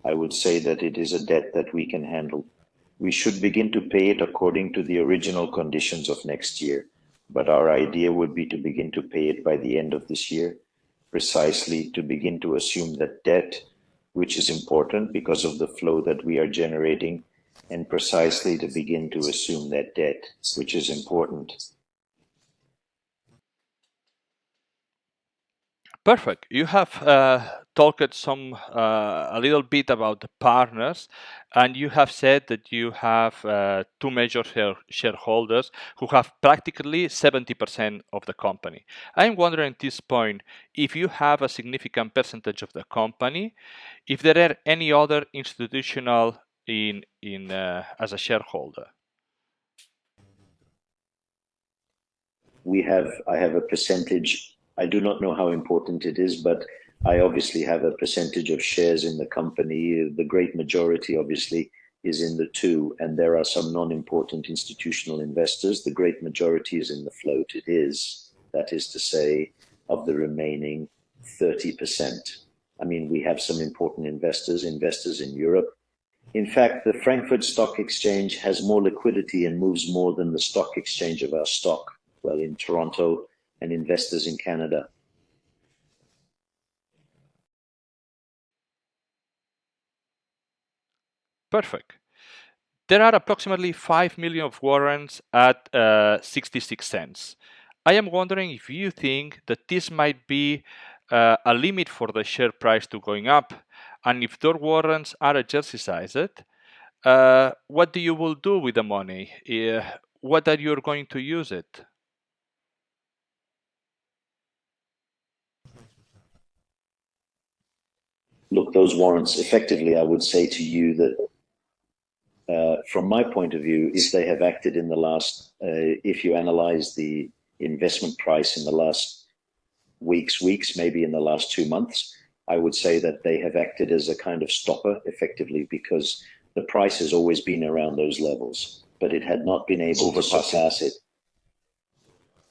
Speaker 2: I would say that it is a debt that we can handle. We should begin to pay it according to the original conditions of next year, but our idea would be to begin to pay it by the end of this year, precisely to begin to assume that debt, which is important because of the flow that we are generating, and precisely to begin to assume that debt, which is important.
Speaker 1: Perfect. You have talked a little bit about the partners, and you have said that you have two major shareholders who have practically 70% of the company. I'm wondering at this point if you have a significant percentage of the company, if there are any other institutional in as a shareholder.
Speaker 2: I have a percentage. I do not know how important it is, but I obviously have a percentage of shares in the company. The great majority, obviously, is in the 2, and there are some non-important institutional investors. The great majority is in the float. It is, that is to say, of the remaining 30%. I mean, we have some important investors in Europe. In fact, the Frankfurt Stock Exchange has more liquidity and moves more than the stock exchange of our stock, well, in Toronto, and investors in Canada.
Speaker 1: Perfect. There are approximately 5 million of warrants at 66 cents. I am wondering if you think that this might be a limit for the share price to going up, and if those warrants are exercised, what do you will do with the money? What are you going to use it?
Speaker 2: Look, those warrants, effectively, I would say to you that from my point of view, if they have acted in the last, if you analyze the investment price in the last weeks, maybe in the last 2 months, I would say that they have acted as a kind of stopper, effectively, because the price has always been around those levels, but it had not been able to surpass it.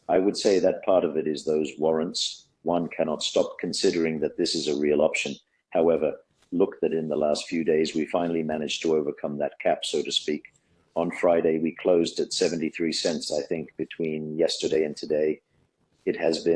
Speaker 2: I would say that part of it is those warrants. One cannot stop considering that this is a real option. However, look that in the last few days, we finally managed to overcome that cap, so to speak. On Friday, we closed at 73 cents, I think, between yesterday and today. It has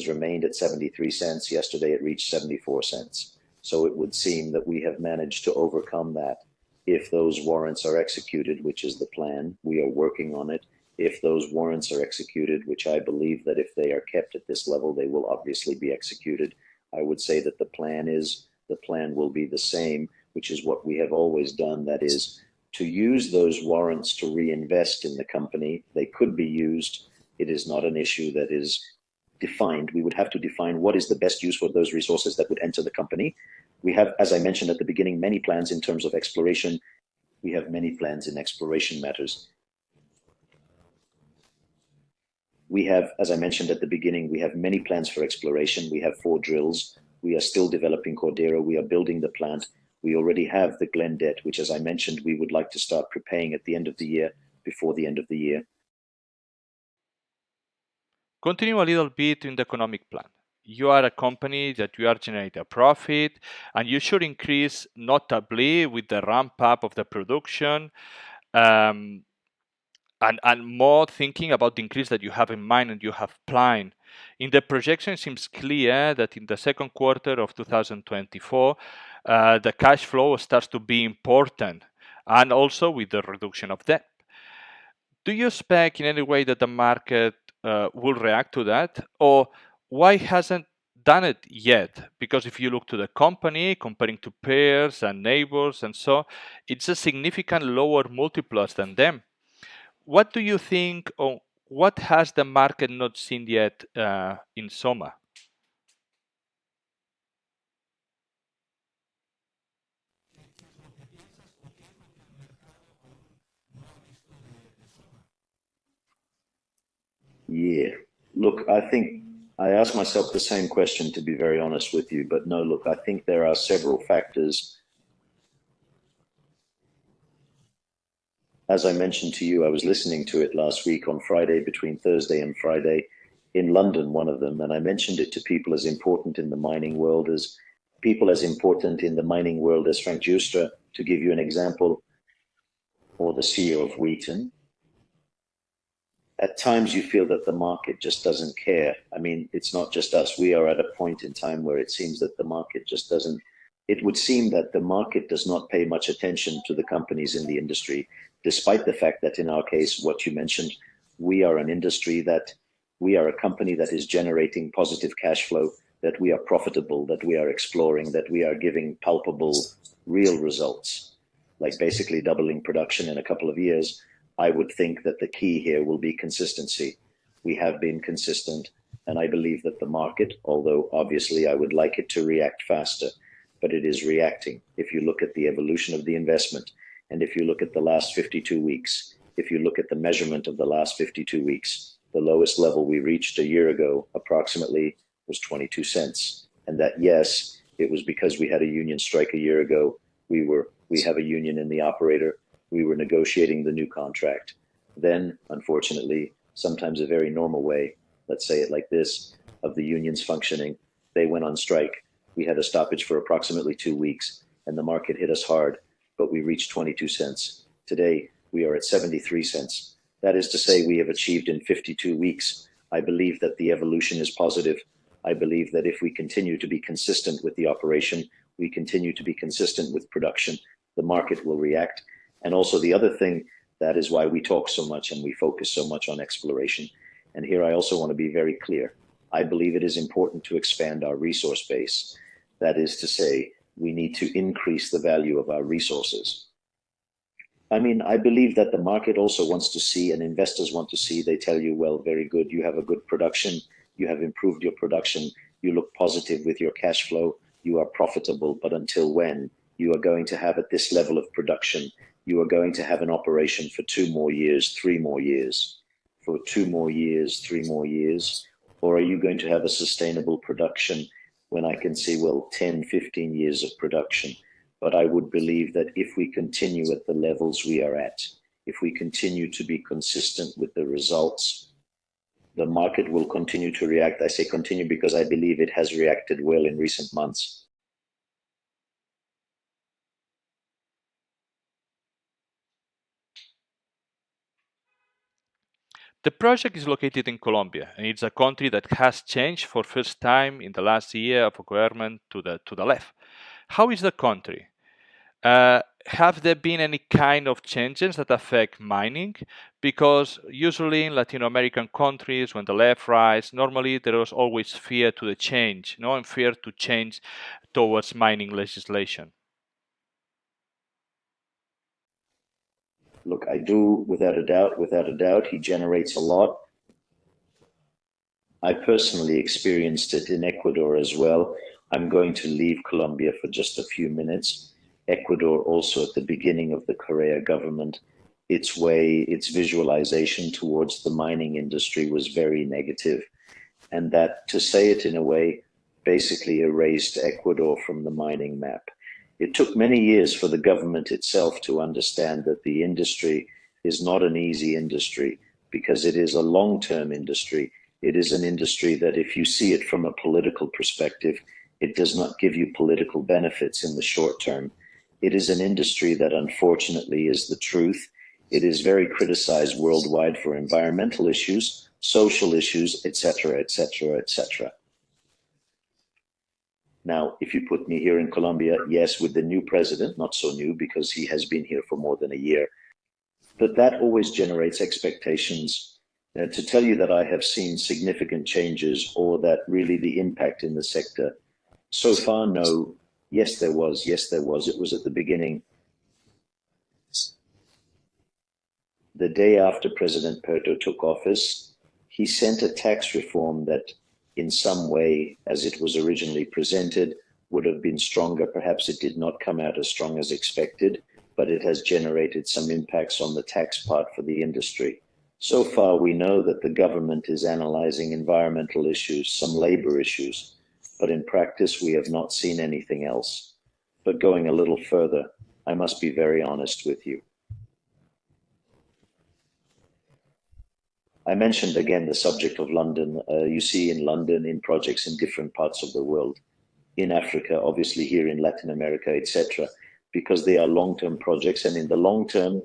Speaker 2: remained at 73 cents. Yesterday, it reached 74 cents. So it would seem that we have managed to overcome that. If those warrants are executed, which is the plan, we are working on it. If those warrants are executed, which I believe that if they are kept at this level, they will obviously be executed. I would say that the plan will be the same, which is what we have always done. That is to use those warrants to reinvest in the company. They could be used. It is not an issue that is defined. We would have to define what is the best use for those resources that would enter the company. We have, as I mentioned at the beginning, many plans in terms of exploration. We have many plans in exploration matters. We have, as I mentioned at the beginning, we have many plans for exploration. We have 4 drills. We are still developing Cordero. We are building the plant. We already have the Glen debt, which, as I mentioned, we would like to start prepaying at the end of the year, before the end of the year.
Speaker 1: Continue a little bit in the economic plan. You are a company that you are generating a profit, and you should increase notably with the ramp up of the production, and more thinking about the increase that you have in mind and you have planned. In the projection, it seems clear that in the second quarter of 2024, the cash flow starts to be important, and also with the reduction of debt. Do you expect in any way that the market will react to that, or why hasn't done it yet? Because if you look to the company comparing to peers and neighbors and so, it's a significant lower multiples than them. What do you think, or what has the market not seen yet in SOMA?
Speaker 2: Yeah. Look, I think I ask myself the same question, to be very honest with you. But no, look, I think there are several factors. As I mentioned to you, I was listening to it last week on Friday, between Thursday and Friday, in London, one of them, and I mentioned it to people as important in the mining world as Frank Giustra, to give you an example, or the CEO of Wheaton. At times you feel that the market just doesn't care. I mean, it's not just us. We are at a point in time where it seems that the market just doesn't. It would seem that the market does not pay much attention to the companies in the industry, despite the fact that in our case, what you mentioned, we are a company that is generating positive cash flow, that we are profitable, that we are exploring, that we are giving palpable, real results, like basically doubling production in a couple of years. I would think that the key here will be consistency. We have been consistent, and I believe that the market, although obviously I would like it to react faster, but it is reacting. If you look at the evolution of the investment, and if you look at the last 52 weeks, if you look at the measurement of the last 52 weeks, the lowest level we reached a year ago approximately was 22 cents. And that, yes, it was because we had a union strike a year ago. We have a union in the operator. We were negotiating the new contract. Then, unfortunately, sometimes a very normal way, let's say it like this, of the unions functioning, they went on strike. We had a stoppage for approximately 2 weeks, and the market hit us hard, but we reached 22 cents. Today, we are at 73 cents. That is to say, we have achieved in 52 weeks. I believe that the evolution is positive. I believe that if we continue to be consistent with the operation, we continue to be consistent with production, the market will react. And also the other thing, that is why we talk so much and we focus so much on exploration. And here I also want to be very clear. I believe it is important to expand our resource base. That is to say, we need to increase the value of our resources. I mean, I believe that the market also wants to see, and investors want to see, they tell you, well, very good, you have a good production, you have improved your production, you look positive with your cash flow, you are profitable, but until when? You are going to have at this level of production, you are going to have an operation for 2 more years, 3 more years, for 2 more years, 3 more years, or are you going to have a sustainable production when I can see, well, 10, 15 years of production? But I would believe that if we continue at the levels we are at, if we continue to be consistent with the results, the market will continue to react. I say continue because I believe it has reacted well in recent months.
Speaker 1: The project is located in Colombia, and it's a country that has changed for first time in the last year of government to the left. How is the country? Have there been any kind of changes that affect mining? Because usually in Latin American countries, when the left rise, normally there is always fear to the change, and fear to change towards mining legislation.
Speaker 2: Look, I do, without a doubt, he generates a lot. I personally experienced it in Ecuador as well. I'm going to leave Colombia for just a few minutes. Ecuador also at the beginning of the Correa government, its visualization towards the mining industry was very negative. And that, to say it in a way, basically erased Ecuador from the mining map. It took many years for the government itself to understand that the industry is not an easy industry because it is a long-term industry. It is an industry that if you see it from a political perspective, it does not give you political benefits in the short term. It is an industry that unfortunately is the truth. It is very criticized worldwide for environmental issues, social issues, etc., etc., etc. Now, if you put me here in Colombia, yes, with the new president, not so new because he has been here for more than a year, but that always generates expectations. To tell you that I have seen significant changes or that really the impact in the sector, so far, no. Yes, there was. Yes, there was. It was at the beginning. The day after President Petro took office, he sent a tax reform that in some way, as it was originally presented, would have been stronger. Perhaps it did not come out as strong as expected, but it has generated some impacts on the tax part for the industry. So far, we know that the government is analyzing environmental issues, some labor issues, but in practice, we have not seen anything else. But going a little further, I must be very honest with you. I mentioned again the subject of London. You see in London, in projects in different parts of the world, in Africa, obviously here in Latin America, etc., because they are long-term projects. And in the long term,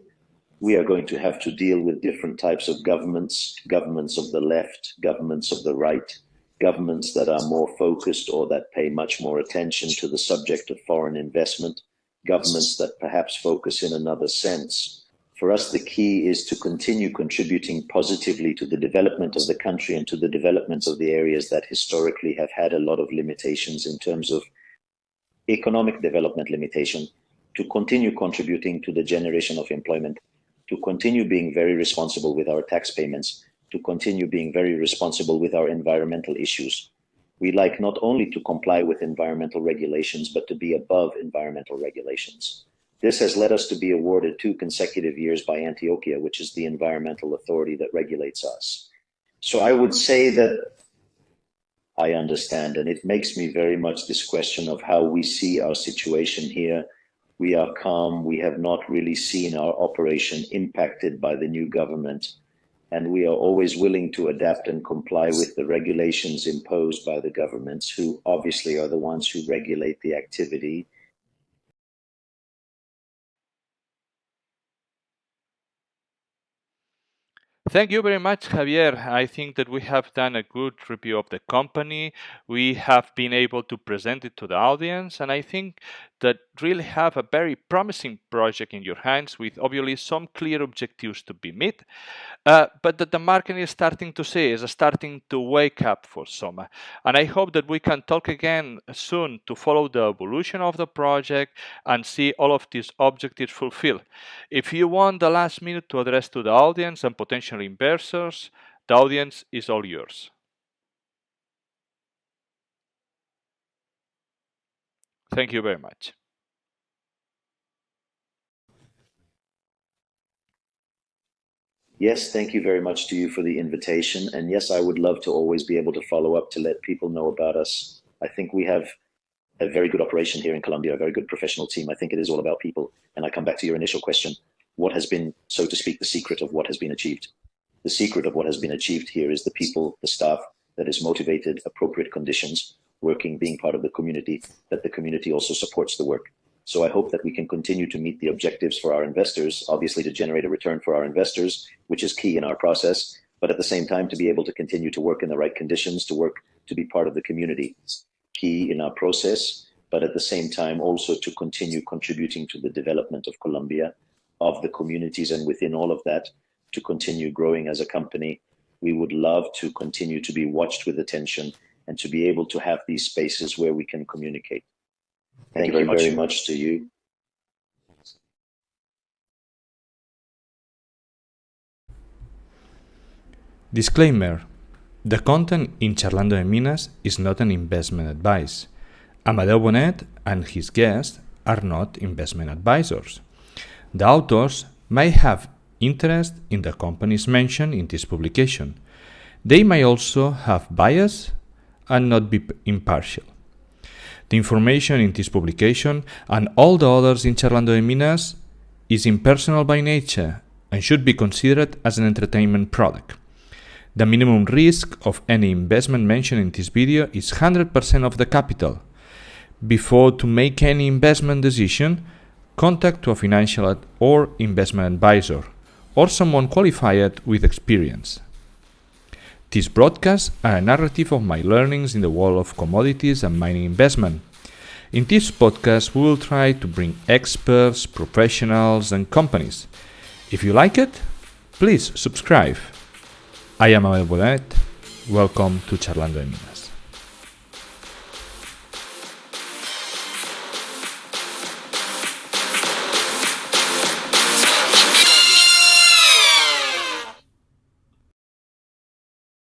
Speaker 2: we are going to have to deal with different types of governments, governments of the left, governments of the right, governments that are more focused or that pay much more attention to the subject of foreign investment, governments that perhaps focus in another sense. For us, the key is to continue contributing positively to the development of the country and to the development of the areas that historically have had a lot of limitations in terms of economic development limitation, to continue contributing to the generation of employment, to continue being very responsible with our tax payments, to continue being very responsible with our environmental issues. We like not only to comply with environmental regulations, but to be above environmental regulations. This has led us to be awarded 2 consecutive years by Antioquia, which is the environmental authority that regulates us. So I would say that I understand, and it makes me very much this question of how we see our situation here. We are calm. We have not really seen our operation impacted by the new government, and we are always willing to adapt and comply with the regulations imposed by the governments, who obviously are the ones who regulate the activity.
Speaker 1: Thank you very much, Javier. I think that we have done a good review of the company. We have been able to present it to the audience, and I think that really have a very promising project in your hands with obviously some clear objectives to be met, but that the market is starting to see, is starting to wake up for SOMA. And I hope that we can talk again soon to follow the evolution of the project and see all of these objectives fulfilled. If you want the last minute to address to the audience and potential investors, the audience is all yours. Thank you very much.
Speaker 2: Yes, thank you very much to you for the invitation. And yes, I would love to always be able to follow up to let people know about us. I think we have a very good operation here in Colombia, a very good professional team. I think it is all about people. And I come back to your initial question. What has been, so to speak, the secret of what has been achieved? The secret of what has been achieved here is the people, the staff that is motivated, appropriate conditions, working, being part of the community, that the community also supports the work. So I hope that we can continue to meet the objectives for our investors, obviously to generate a return for our investors, which is key in our process, but at the same time to be able to continue to work in the right conditions, to work to be part of the community, key in our process, but at the same time also to continue contributing to the development of Colombia, of the communities, and within all of that, to continue growing as a company. We would love to continue to be watched with attention and to be able to have these spaces where we can communicate. Thank you very much to you.
Speaker 3: Disclaimer: the content in Charlando de Minas is not an investment advice. Amadeu Bonet and his guests are not investment advisors. The authors may have interest in the companies mentioned in this publication. They may also have bias and not be impartial. The information in this publication and all the others in Charlando de Minas is impersonal by nature and should be considered as an entertainment product. The minimum risk of any investment mentioned in this video is 100% of the capital. Before to make any investment decision, contact to a financial or investment advisor or someone qualified with experience. These broadcasts are a narrative of my learnings in the world of commodities and mining investment. In this podcast, we will try to bring experts, professionals, and companies. If you like it, please subscribe. I am Amadeu Bonet. Welcome to Charlando de Minas.